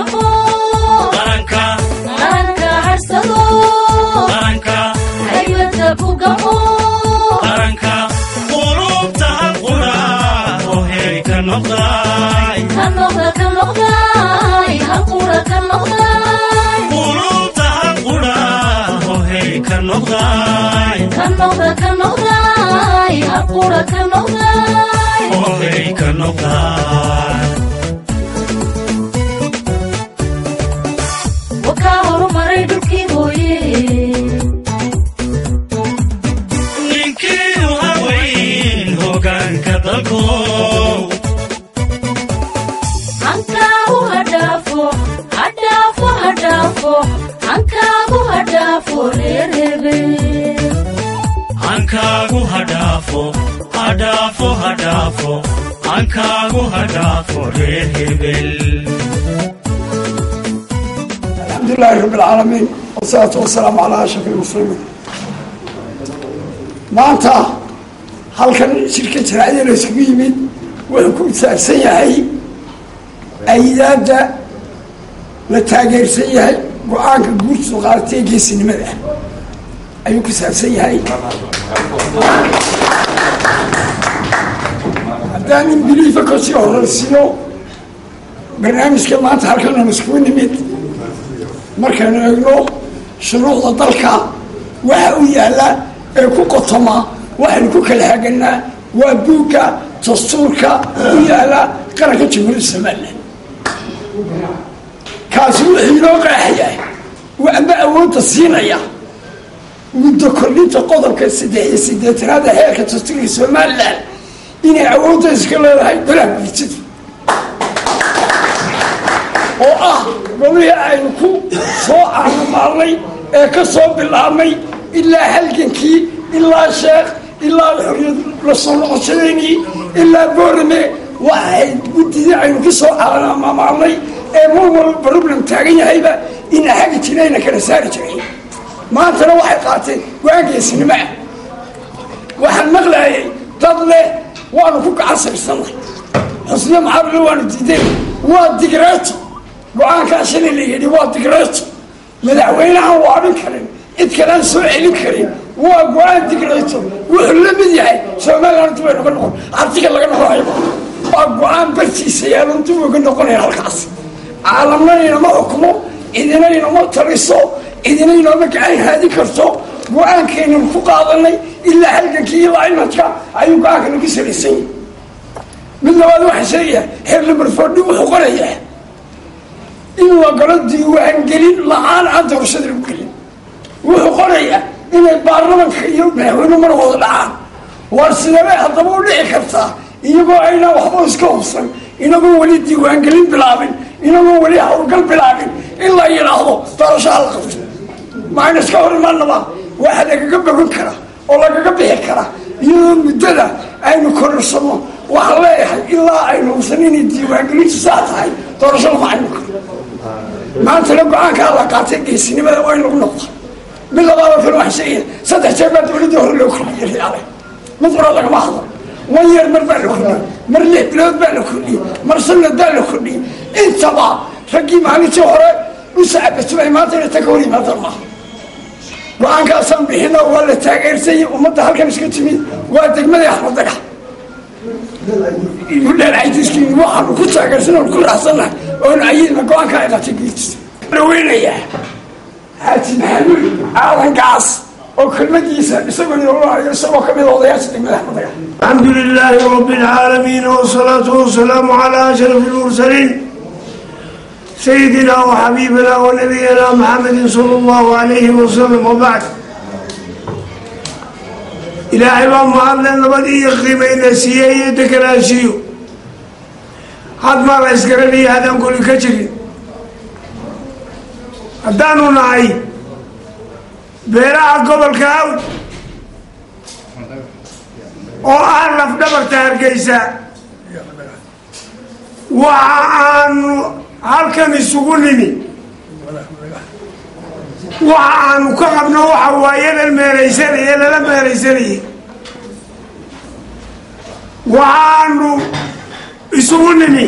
bugaho qaranka harsado qaranka haybada bugaho qaranka qulubta qura oo heeri ka noqday haqura ka noqday qulubta qura oo heeri ka noqday haqura ka noqday oo heeri ka noqday waka horumaray dhulkii hooye ninkii u haweyn hoggaanka dalko hankaagu hadhaafo reer hebel hankaagu hadhaafo hankaagu hadhaafo reer hebel الحمد لله رب العالمين والصلاة والسلام على أشرف المرسلين. maanta halkan shirka jaraa'id la isugu yimid wuxuu ku saabsan yahay aydaada la taageersan yahay go-aanka guurta qaatay geesinimada ayuu ku saabsan yahay. haddaan in biliifa kasii horeysiyo barnaamijka maanta halkan aan isugu nimid markaan eegno shuruucda dalka waxa uu yaalla ee ku qotoma waxaynu ku kala haganaa waa buugga dastuurka u yaalla qaranka jamhuuriyadda somalilan. kaasi wuxuu inoo qeexayaa waanba awoodda siinaya muddo kordhinta qodobka 83 heerka dastuurka somalilan inay awoodda iska leedahay golaha guurtida oo ah golihii aynu ku soo caanamaalnay ee ka soo bilaabnay ilaa halgankii ilaa sheekh ilaa xorriyad la soo noqoshadeynii ilaa boorame waxay guddidii aynu ka soo caanamaalnay ee mar walba problem taagan yahayba ina hagi jirayna kala saari jiray. maantana waxay qaateen go-aan geesinimo ah. waxaan maqlayay dad leh waanu ku gacansayrsanay xusniyo maxaabile waanu diiday waa digreeto go-aankaa shalay la yidhi waa digreeto madaxweynehan waabin karin cid kalaan soo celin karin waa go-aan digreeto wuxuu la mid yahay somalilan dib aynu ka noqon artiga laga noqonayo waa go-aan bartiisa yaalon dib uga noqonaya halkaas caalamna inama xukumo cidina inama taliso cidina inooma gacan haadin karto go-aankeenan ku qaadanay ilaa halgankii ilaa imadka ayuu go-aankana ku salaysan yahay. mid labaad waxaa sheegaya heer lamarfoodhi wuxuu qorayaa in la galo diiwaangelin la-aan aan doorashada lagu gelin. wuxuu qorayaa inay baarlamanka iyo madaxweyne mar wada dhacaan. war sidabay haddaba u dhici kartaa iyagoo aynaan waxba iska hubsan inagoo weli diiwaangelin bilaabin inagoo weli hawlgal bilaabin in la yidhaahdo doorasho hala qabto maayna iska hor imaanaba waxa lagaga bogan kara oo lagaga bixi kara iyadoo muddada aynu korarsano waxaa leeyahay ilaa aynu hubsan inay diiwaangelintu saa tahay doorasho lama aynu karo. maantana go-aankaa la qaatay geesinimada waa in lagu noqda. mid labaadoo kale waxaa sheegaya 3 jeer baa dowladda hore loo kordhiyay riyaale mid hore lagama hadlo 1 year mar baa la kordhiyey mar 6 bilood baa la kordhiyey mar sanad baa la kordhiyey intaba raggii maalintii hore u sacabasubay maanta inay ta ka hor yimaadaan maaha. go-aankaasaan bixino waa la taageersayay ummadda halkan iska timid waa degmadii axmed dagax udheercaydiskiin waxaanu ku taageersan oonu ku raacsanahay oonu ayidna go-aanka ay qaatay guurtiisa dhaweynayaa xaaji maxamuud aadan gaas oo kelmadiisa isagoo inooaayo isagoo kamid odayaasha degmada axmed dagax. الحمد لله رب العالمين والصلاة والسلام على أشرف المرسلين سيدنا وحبيبنا ونبينا محمد صلى الله عليه وسلم. وبعد إلى عباد معاملة نبدي قيمين سيئة تكراشيو حد ما رأسكرني هذا نقول كجري هدانو نعي بيراع قبل كاود oo aan laf dhabarta hargeysa waxaanu halkan isugu nimi waxaanu ka qabno waxa waaye lala meeraysanayay waxaanu isugu nimi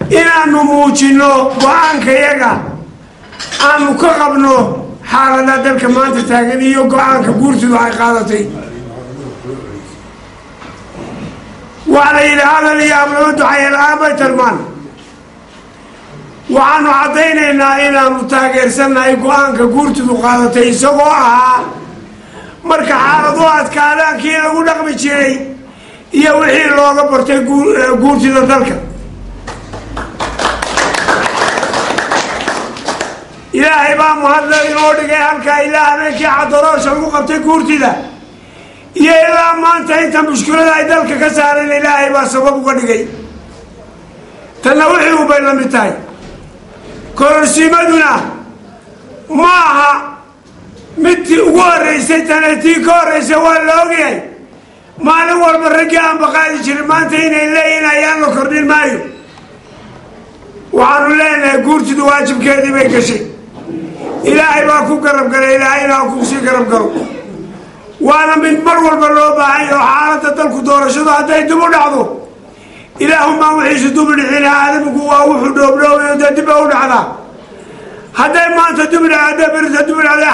inaanu muujino go-aanka yaga aanu ka qabno xaalada dalka maanta taagan iyo go-aanka guurtidu ay qaadatay waa la yidhi hadal iyo ablama duxaya la-aan bay tarmaan waxaanu caddaynaynaa inaanu taageersannahay go-aanka guurtidu qaadatay isagoo ahaa marka xaaladu adkaadaan kii lagu dhaqmi jiray iyo wixii looga bartay guurtida dalka ilaahay baa mahadle inoo dhigay halkaa ilaa habeenkii caddaroosha lagu qabtay guurtida iyo ilaa maanta inta mushkilada ay dalka ka saareen ilaahay baa sabab uga dhigay tanna wixii ubay la mid tahay kororsiimaduna ma aha midtii ugu horreysay tana tii ka horreysay waa la ogyahay maalin walba raggii aan baqaadi jirin maanta inay leeyihin ayaan la kordhin maayo waxaanu leenahay guurtidu waajibkeedii bay gashay ilaahay baa ku garab galay ilaahayna ha kusii garab galo waana mid mar walba loo baahanyo xaaladda dalku doorashadu hadday dib u dhacdo ilaahumaa wixiisu dubi dhixina aadamigu waa wuxuu dhoobdhoobayo dee dib ba u dhacdaa hadday maanta dubi dhacda berita dubi dhacda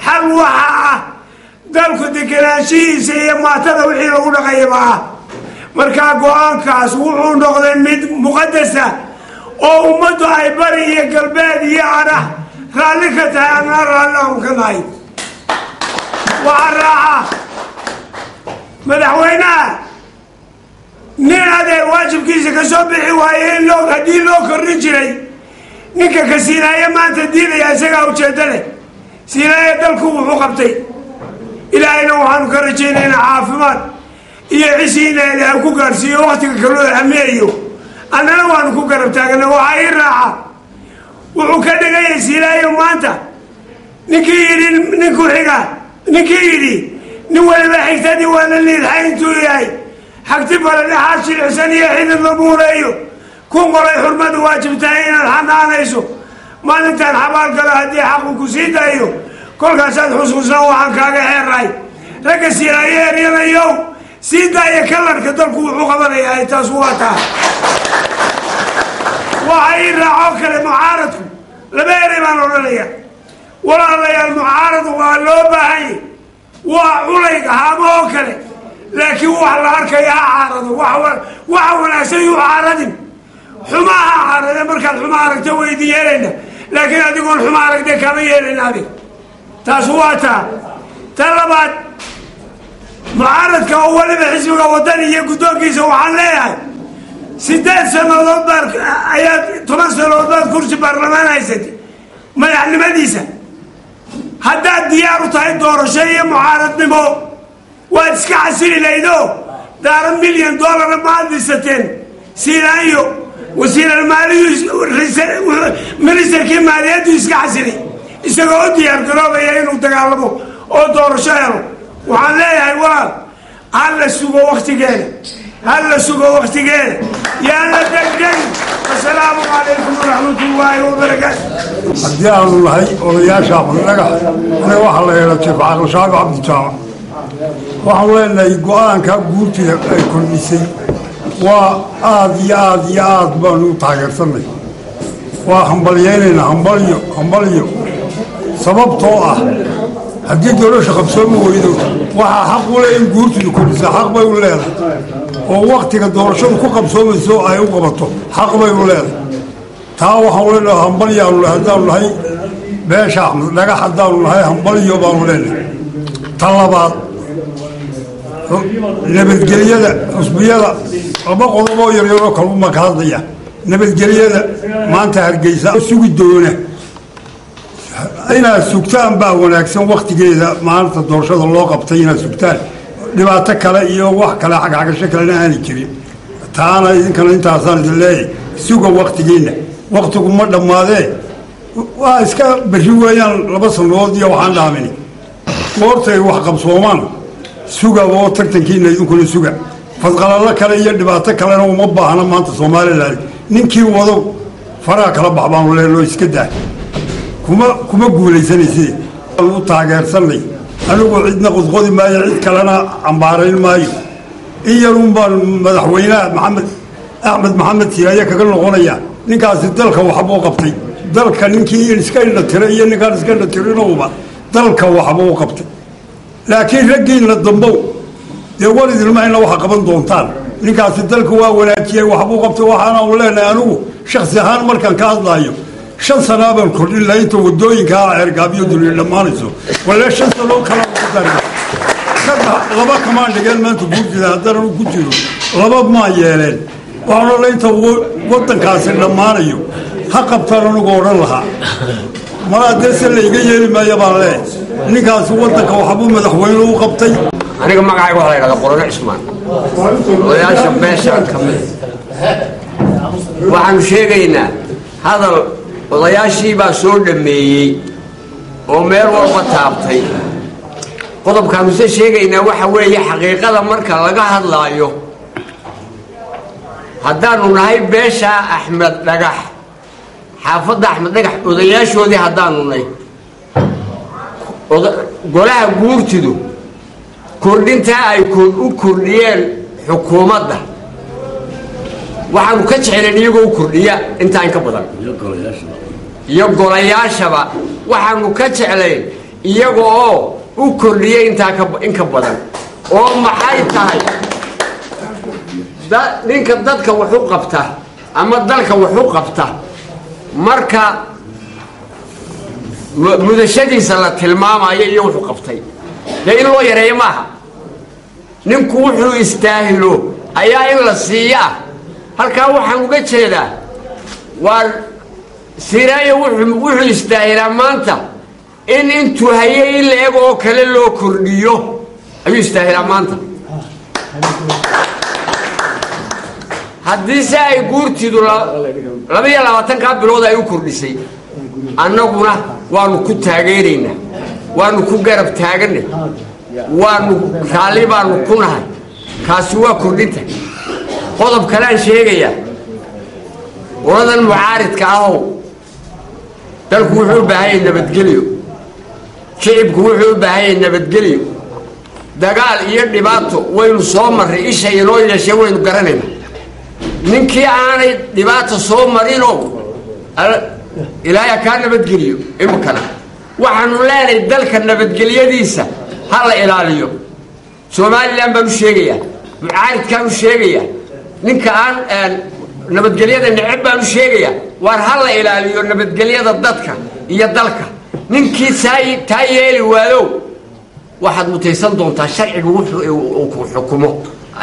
xal waxa ah dalku degenaanshihiisa iyo maatada wixii lagu dhaqayaba ah markaa go-aankaas wuxuu noqday mid muqadasa oo ummaddu ay bari iyo galbeed iyo adhah raalli ka tahay anaa raalli aan ka nahay waxaa raaca madaxweynaha nin adeer waajibkiisa ka soo bixi waaye in haddii loo kordhin jiray ninka ka siinaaye maanta diidaya isagaa ujeedda leh siinaaye dalku wuxuu qabtay ilaahayna waxaanu ka rajaynaynaa caafimaad iyo cisiina ilaahay ku gaadhsiiyo waktiga kaloo hameeyo annana waanu ku garab taagana waxaa ii raaca wuxuu ka dhigayay siinaayo maanta ninkii yidhi ninku xiga ninkii yidhi nin waliba xigtadii waa la liidxay intuu yahay xagti baladhaxaad shilixsan iyo xidid la muureeyo ku qoray xurmadu waajibtahay inaad xanaanayso maalintaan xabaal galo haddii xaqu ku sii daayo kolkaasaad xusuusan waxaan kaaga xeerahay ragga siinaayo eryanayow sii daaya kalarka dalku wuxuu qabanayaa taas waa taa waxa ii raacoo kale mucaaradku laba erey baan odhanaya walaalayaal mucaaradu waa loo baahanya waa culayga haamo oo kale laakiin wax la arkaya ha caarado waxa wanaagsan yuu caaradin xumaa ha caarade markaad xuma aragta weydii yeelayna laakiin adigoon xuma aragtay kama yeelayna adig taas waa taa ta labaad mucaaradka oo weliba xisbiga wadani iyo guddoonkiisa waxaan leeyahay 8 sannadood baad ayaad 10 sannadood baad kursi baarlamaan haysatay madaxnimadiisa haddaad diyaar u tahay doorasho iyo mucaaradnimo waad iska xasili laydo $1 milyan maad dhisateen siinaayo wasiiralmaaliministarkii maaliyaddu iska xasili isagoo u diyaar garoobaya inuu dagaalamo oo doorasho helo waxaan leeyahay walaal hala sugo waktigeeda yaan la degdegin assalaamu calaykum waraxmatullaahi wabarakaatu haddii aanu nahay odayaasha dhagax aniga waxaa la yeela jiif caqlishaab cabdijaamac waxaanu leenahay go-aanka guurtida ay kordhisay waa aad iyo aad baanu u taageersanay waa hambalyaynaynaa hambalyo sababtoo ah haddii doorasha qabsoomi weydo waxaa xaq u leh in guurtidu kordhisa xaq bay u leedahay oo waktiga doorashadu ku qabsoomayso ay u qabato xaq bay u leedahay taa waxaanu leenahay hambalyaanu haddaanu nahay beesha axmed dhagax haddaanu nahay hambalyo baanu leenahay ta labaad nabadgelyada xusbiyada laba qodoboo yaryaroo kaluma ka hadlaya nabadgelyada maanta hargeysa sugi doona inaad sugtaan baa wanaagsan waktigeeda maalinta doorashada loo qabtay inaad sugtaan dhibaato kale iyo wax kale xagxagasho kalena aanay jirin taana idinkana intaasaan idin leeyahay suga waktigiina waktigu ma dhammaadee waa iska berri weeyaan 2 sannadood iyo waxaan dhaamini goortay wax qabsoomaan suga oo tartankiina idinkuna suga fadqalalo kale iyo dhibaato kalena uma baahna maanta Soomaaliland ninkii wado faraha kala baxbaan leeyahay iska daa kuma guulaysanaysi u taageersanay anigu cidna qodqodi maayo cid kalena ambaarayn maayo iyarun baan madaxweynaha maxamed axmed maxamed siiraaye kaga noqonaya ninkaasi dalka waxbuu qabtay dalka ninkii iska indha tiray iyo ninkaan iska indha tirinowba dalka waxbuu qabtay laakiin raggiinna dambow dee war idilmahayna waxa qaban doontaan ninkaasi dalka waa wanaajiyey waxbuu qabtay waxaana u leenahay anigu shaksi ahaan markaan ka hadlaayo 5 sano baan kordhin lahaa inta wadooyinka ergaabiyo dulil dhamaanayso wala 5 sano kala ku daray laba kamaan dhigeen maanta guurtida haddana ku jiro laba ma yeeleen waxaana la inta wadankaasi dhamaanayo ha qabtaan anigu oran lahaa mara deese la iga yeeli maayo baan leeyahay ninkaasi wadanka waxbuu madaxweyne u qabtay aniga magacayga waxa la yiraahdaa Qorone Cismaan odayaasha beesha kamid waxaan sheegaynaa hadal odayaashii baa soo dhameeyay oo meel walba taabtay qodobkaanu soo sheegaynaa waxa weeye xaqiiqada marka laga hadlaayo haddaanu nahay beesha Axmed Dhagax xaafadda Axmed Dhagax odayaashoodii haddaanu nahay golaha guurtidu kordhinta ay u kordhiyeen xukuumadda waxaanu ka jecelayn iyagoo u kordhiya inta in ka badan iyo golayaashaba waxaanu ka jecelayn iyagoo u kordhiya in ka badan oo maxay tahay ninka dadka wax u qabta ama dalka wax u qabta marka mudashadiisa la tilmaamayo iyo wuxuu qabtay in loo yareeyo maaha ninku wuxuu istaahilo ayaa in la siiyaa halkaa waxaan uga jeedaa waa Siiraaye wuxuu istaahilaa maanta in intuu hayay in la eego oo kale loo kordhiyo ayuu istaahilaa maanta haddii se ay guurtidu 22 bilood ay u kordhisay annaguna waanu ku taageeraynaa waanu ku garab taaganay waanu raalli baanu ku nahay kaasi waa kordhinta qodob kale aan sheegayaa wadadan mucaaridka ah dalku wuxuu u baahan yahay nabadgelyo shicibku wuxuu u baahan yahay nabadgelyo dagaal iyo dhibaato waynu soo marray isha inoo yeeshay waynu garanaynaa ninkii aanay dhibaato soo marinoo ilaahay ka nabadgeliyo imkana waxaanu leenahay dalka nabadgelyadiisa ha la ilaaliyo Soomaaliland baan sheegayaa mucaaridkaan u sheegayaa ninka aan nabadgelyada neceb baan u sheegayaa war ha la ilaaliyo nabadgelyada dadka iyo dalka ninkii taa yeeli waayo waxaad mutaysan doontaa sharciga wuxuu ku xukumo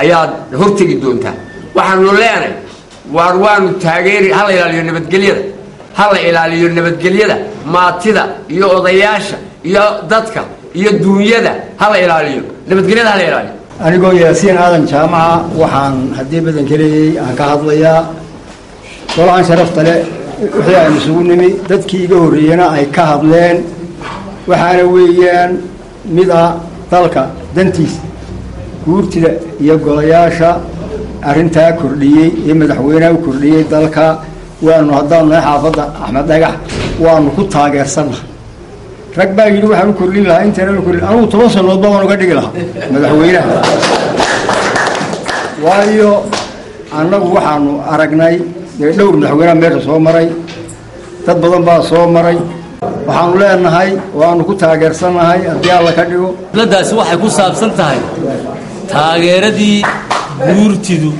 ayaad hortagi doontaa waxaanu leenahay war waanu taageeri ha la ilaaliyo nabadgelyada ha la ilaaliyo nabadgelyada maatida iyo odayaasha iyo dadka iyo duunyada ha la ilaaliyo nabadgelyada ha la ilaaliyo anigoo Yaasiin Aadan Jaamaca waxaan hadii badan kaleeyay aan ka hadlayaa golahan sharafta leh wixii ay isugu nimi dadkii iga horeeyana ay ka hadleen waxaana weeyaan mida dalka dantiis guurtida iyo golayaasha arinta kordhiyay ee madaxweynaha u kordhiyay dalka waanu hadana xaafadda Axmed Dhagax waanu ku taageersanahay rag baa yiri waxaan u kordhin lahaa inta aan kordhin anu 10 sano baan uga dhigi lahaa madaxweynaha waayo annagu waxaanu aragnay dhowr madaxweynaha meesha soo maray dad badan baa soo maray waxaanu leenahay waanu ku taageersanahay haddii alla ka dhigo ladaasi waxay ku saabsan tahay taageeradii guurtidu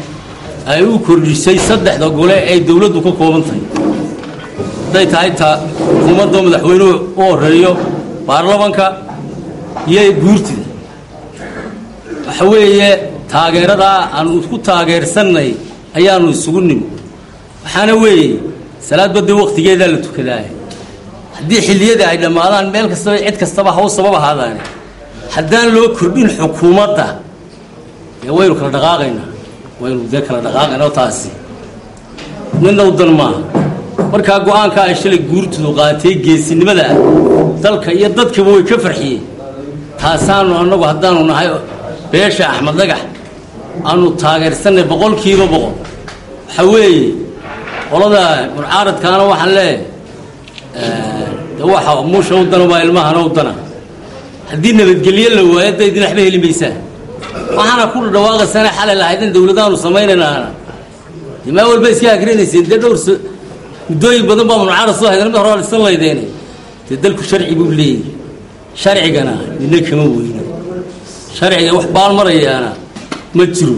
ay u kordhisay 3 gole ay dawladdu ka kooban tahay day tahay xukuumadda madaxweynuhu u horeeyo baarlamaanka iyo guurtida waxa weeye taageerada aan ku taageersanay ayaanu isugu nimi waxaana weeye salaad badda waqtigeeda la tukadaa haddii xilliyada ay dhamaadaan meel kasta cid kastaba haw sabab ahaadaan haddaan loo kordhin xukuumadda waynu kala dhaqaaqaynaa waynu kala dhaqaaqaynaa taasi ninna u dan maaha markaa go'aanka ay shalay guurtidu qaatay geesinimada dalka iyo dadkaba way ka farxiyeen taasaanu annagu haddaanu nahay beesha Axmed Dhagax aanu taageersanay 100% waxa weeye qolada mucaaradkaana waxaan leeyahay waxa muusha u dana waa ilmahana u dana haddii nabadgelyo la waayo dadin waxba heli maysaa waxaana ku dhawaaqaysan xalay lahayd in dawladdaanu sameynayna ما أول بس كي أكرني سيد دور دوي بدن بام العرس واحد أنا مهران السنة يديني تدلك الشرع يقول لي شرعي أنا ليك موين شرعي وح بالمرة أنا مترو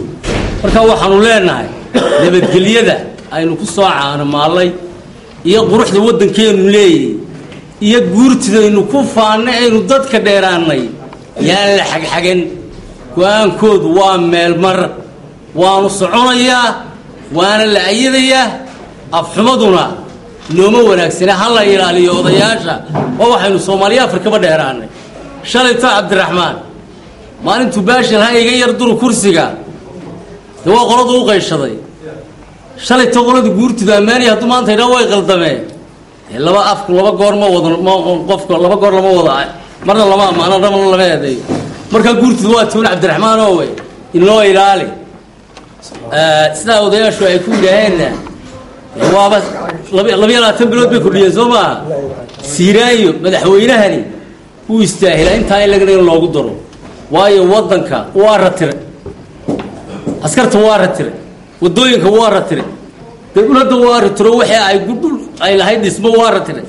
marka waxaanu leenahay nabadgelyada aynu ku soo caano maalay iyo quruxda wadankeenu leeyahay iyo guurtidaynu ku faanay aynu dadka dheeraanay yaan la xagxagan go'aankoodu waa meel mar waanu soconayaa waana la ayadayaa afxumaduna nooma wanaagsana hal la ilaaliyo odayaasha oo waxaynu Soomaaliya Afrikaba dheeraanay shalayta Cabdiraxmaan maalintu baashil ha iga yar dur kursiga waa qoladu u qeyshaday shalay toqoladu guurtida amaani hadda maanta ina way qaldameen laba afku laba goor ma wada qofka laba goor lama wada marna lama amaana lama eeday marka guurtida waa Tuun Cabdiraxmaan oo way in loo ilaali sida odayaashu ay ku yiraahdeen waaba 22 bilood bay kordhiyeen Soomaa Siiraayo madaxweynahani uu istaahilay inta ay laga loogu daro waayo wadanka waa ratiray askarta waa ratire wadooyinka waa ratire dawladda waa ratiro waxa ay gudul ay lahayd dhismo waa ratire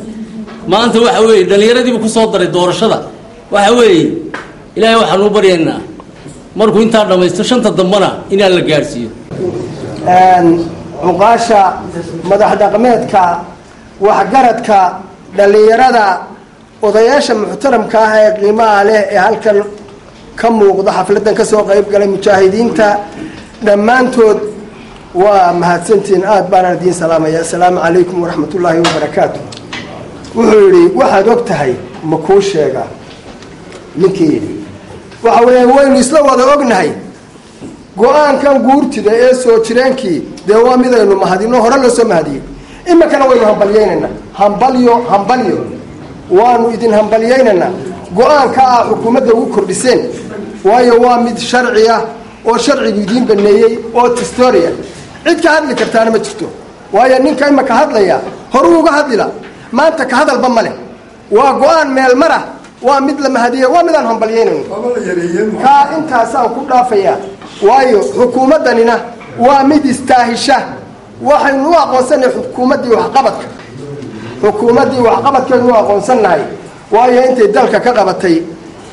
maanta waxa weey dhalinyaradii ku soo daray doorashada waxa weey ilaahay waxaan u baryaynaa markuu inta dhamaysto shanta dambana in la gaarsiiyo uqaasha madax dhaqameedka wax garadka dhalinyarada odayaasha muxtaramka ah ee qiimaha leh ee halkan ka muuqda xafladan ka soo qayb galay mujaahidiinta dhammaantood waa mahadsantiin aad baan idin salaamaya assalaamu calaykum waraxmatullaahi wabarakaatu wuxuu yidhi waxaad og tahay ma kuu sheega ninkii yidhi waxa weeye waynu isla wada ognahay go-aankan guurtida ee soo jireenkii dee waa midaynu mahadino hore loo soo mahadiyey iminkana waynu hambalyaynaynaa hambalyo waanu idin hambalyaynaynaa go-aanka ah xukuumadda ugu kordhiseen waayo waa mid sharci ah oo sharcigu idiin baneeyey oo historia cid ka hadli kartaana ma jirto waayo ninka imaka hadlaya horu uga hadlila maanta ka hadalba male waa go-aan meel mara waa mid la mahadiyey waa midaan hambalyeynayno kaa intaasaan ku dhaafayaa waayo xukuumaddanina waa mid istaahisha waxaynu u aqoonsanahay xukuumaddii waxqabadkeenu u aqoonsannahay waayo intay dalka ka qabatay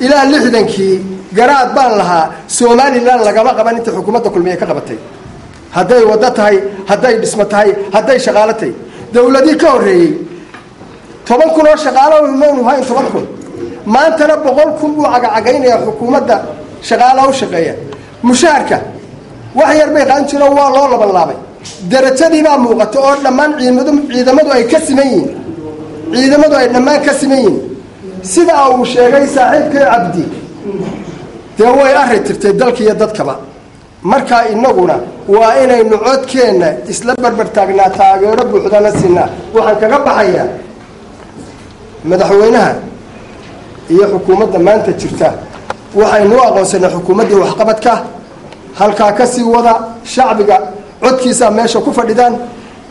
ilaa 60kii garaad baan lahaa Soomaaliland lagama qaban inta xukuumadda kulmiye ka qabatay hadday wada tahay hadday dhismo tahay hadday shaqaale tahay dawladii ka horeeyay 10,000 oo shaqaale oo imaan wahay 10,000 maantana 100,000 buu cagacagaynaya xukuumadda shaqaale u shaqeeya mushaarka wax yar bay qaan jireen waa loo laban laabay darajadii baa muuqato oo dhammaan ciidamadu ay ka siman yihiin sida uu sheegay saaxiibkay Cabdi dee way arrintirtay dalka iyo dadkaba marka inaguna waa inaynu codkeena isla barbar taagnaa taageero buuxdana siinaa waxaan kaga baxayaa madaxweynaha iyo xukuumadda maanta jirta waxaynu aqoonsanay xukuumaddii waxqabadka halkaa ka sii wada shacbiga codkiisa meesha ku fadhidaan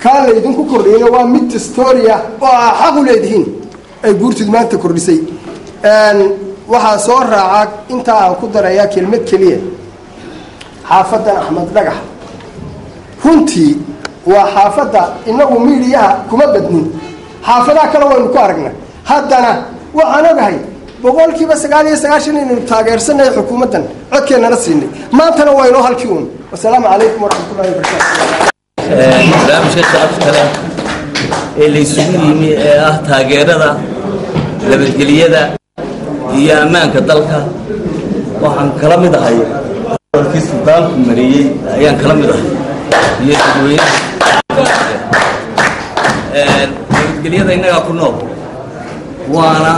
kaa la idinku kordhiyay waa mid historia oo xaq u leedihiin ay guurtidu maanta kordhisay waxaa soo raaca inta aan ku darayaa kelmad keliya xaafadan Axmed Dhagax runtii waa xaafada inagu miidiyaha kuma badnin xaafadaha kale waynu ku aragnaa haddana waxaan ogahay 99% inaynu taageersanay xukuumaddan codkeennana siinay maantana waynu halkii uun wassalaamu calaykum waraxmatullaahi wabarakaatu barnaamijka shacabka kale ee la isugu yimi ee ah taageerada nabadgelyada iyo ammaanka dalka waxaan kala mid ahay warkii suldaanku mariyey ayaan kala mid ahay iyo dadweynaha nabadgelyada innaga ku nool waana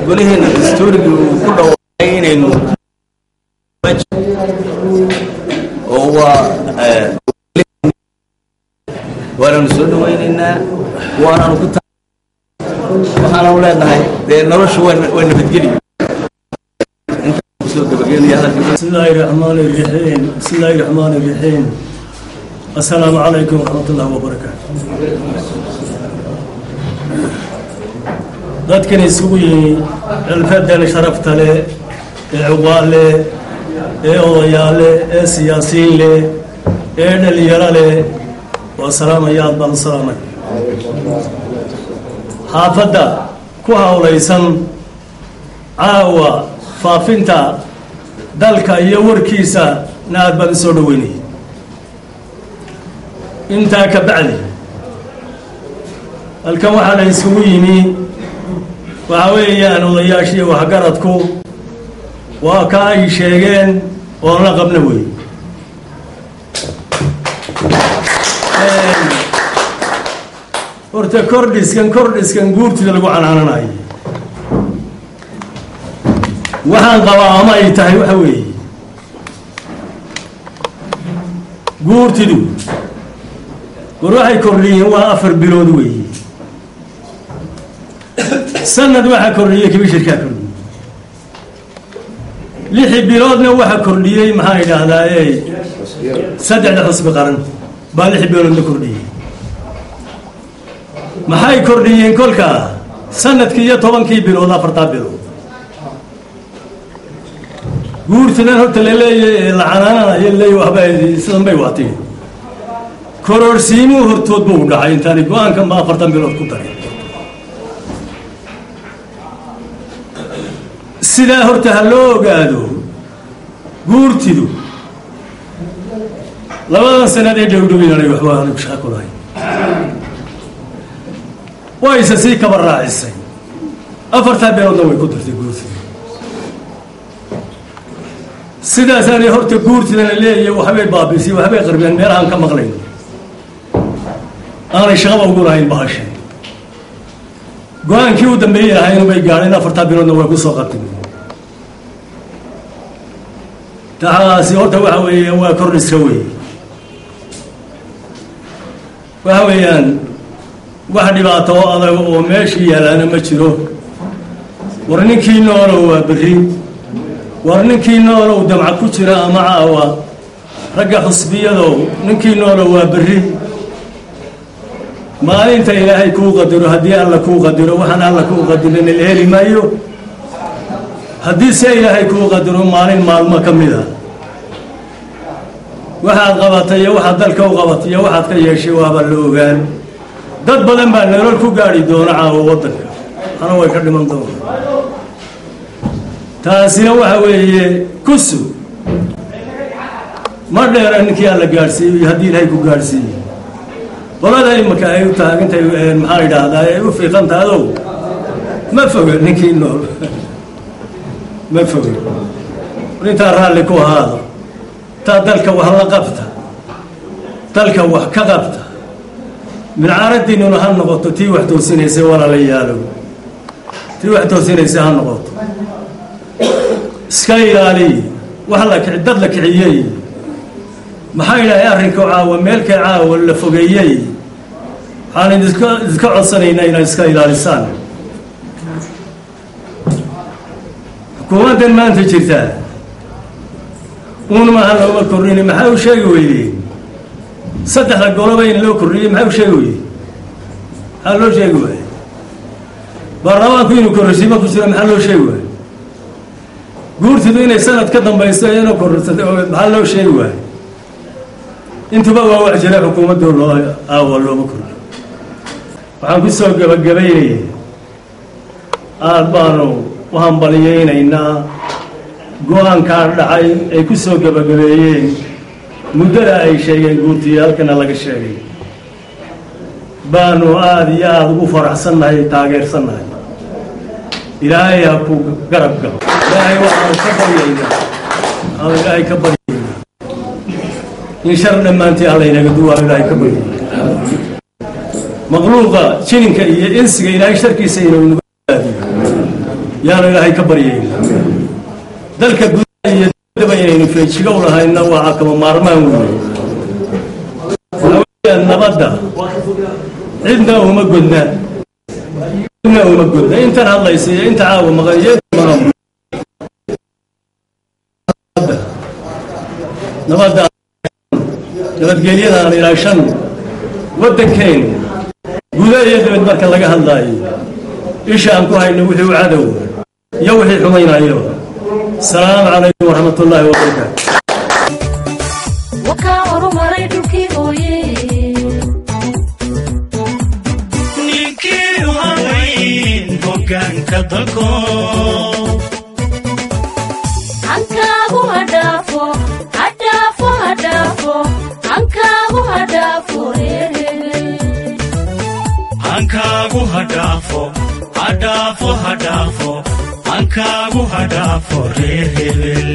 golaheena dastuuriga uu ku dhawaaqay inaynu oo waanu soo dhawaynaynaa waanaanu ku waxaana u leenahay dee noloshu waa nabadgeli بسم الله الرحمن الرحيم السلام عليكم ورحمة الله وبركاته dadkan isugu yimi alfadan sharafta leh ee cuqaale ee odayaale ee siyaasiyiin leh dhalinyarale waa salaamayaad baan salaamay xaafadda ku hawlaysan caawa faafinta dalka iyo warkiisa na aad baan soo dhaweynay intaa ka bacdi halkan waxaa la isugu yimi waxa weeyaan odayaashii waxgaradku waa ka ay sheegeen oon la qabna wey horta kordhiskan guurtida lagu canaananayo waxaan qabaa ama ay tahay waxa weeye guurtidu war waxay kordhiyeen waa 4 bilood weeye sanad waxa kordhiyey kibishirka kordhiyey 6 biloodna waxa kordhiyey maxaa yidhaahdaa saddexda xusbi qaran baa 6 biloodna kordhiyey maxay kordhiyeen kolka sanadkii iyo 10kii bilood 4 bilood guurtidan horta la leeyahay la canaananayo leeyahay waxba sidan bay waatay kororsiimu hortood buu dhacay intaan go'aanka ma 40 bilood ku daray sida horta loo ogaado guurtidu labadan sanad ee dhowdhowinay waxba aan ku shaqo way si ka baraacisay 4 bilood way ku dartay guurtidu sidaas aan horta guurtida leeyahay waxbay baabisay waxbay qarbiyeen meelahan ka maqlayn aanay shaqo ugu lahayn baashay go'aankii u dambeeyay inuu bay gaareen 4 biloodna way ku soo qabtay taasi horta waxa weeye waa kordhiska weeye waxa weeyaan wax dhibaato adag oo meeshii yaalaana ma jiro war ninkii noolo waa berri war ninkii noolo damca ku jira ama caawa ragga xusbiyado ninkii noolo waa berri maalinta ilaahay kuu qadaro haddii alla kuu qadaro waxaan alla kuu qadarin la heli maayo haddii se ilaahay kuu qadaro maalin maalmo ka mid ah waxaad qabatay iyo waxaad dalka u qabatay iyo waxaad ka yeeshay waaba la ogaan dad badan baa nolol ku gaari doona caawa waddanka ana way ka dhiman doona taasina waxa weeye kusu ma dheera ninkii alla gaadhsiiyo haddii ilaahay ku gaadhsiiyo qolada imaka ay u taagantay maxaa yidhaahdaa ay u fiiqantaadow ma foga ninkii nool ma foga intaa raalli ku ahaado taa dalka wax la qabta dalka wax ka qabta min caaraddiinnuna ha noqoto tii wax toosinaysa walaalayaalow tii wax toosinaysa ha noqoto iska ilaaliy wax la kici dad la kiciyey maxaa ilaahay arrinka caawa meelka caawa la fogeeyey waxaan iska codsanaynaa inaad iska ilaalisaan xukuumaddan maanta jirtaa uun maaha looma kordhini maxaa u sheegi weydeen saddexda goloba in loo kordhiyey maxaa u sheegi weyde maxaa loo sheegi waaye baarlamaanku inuu kororsiimo ku jiro maxaa loo sheegi waaye guurtidu inay sanad ka dambayso inuu kororsaday maxaa loo sheegi waaye intuba waa wax jira xukuumaddu loo aawa looma kordhiyo waxaan ku soo gabagabaynayay aad baanu u hambaliyeynaynaa go-aankaa dhacay ay ku soo gabagabeeyeen muddada ay sheegeen guurtiyo halkana laga sheegay baanu aada iyo aada ugu faraxsannahay taageersannahay ilaahay ha ku garab galo ilaahay waxaanu ka baryaynaa aanu ilaahay ka baryaynaa in shar dhammaantii allaynaga duwaa ilaahay ka baryayna maqluuqa jininka iyo insiga ilaahay sharkiisa inuu nagu aadiyo yaanu ilaahay ka baryayna dalka gudaha iyo dibadaba inaynu feejiga u lahayna waa kama maarmaan weeye nabadda cidna uma godna intan hadlaysa iyo inta caawa maqan iyo nabadda nabadgelyadaan ilaashan waddankeena gudaha iyo dibad marka laga hadlaayo isha aan ku hayno wixii u cadow iyo wixii xumaynayo السلام عليكم ورحمة الله وبركاته. mooye ninkii u haweyn hoggaanka dalko hankaagu hadhaafo hadhaafo hadhaafo hankaagu hadhaafo reer hebel hankaagu hadhaafo hadhaafo hadhaafo hankaagu hadhaafo reer hebel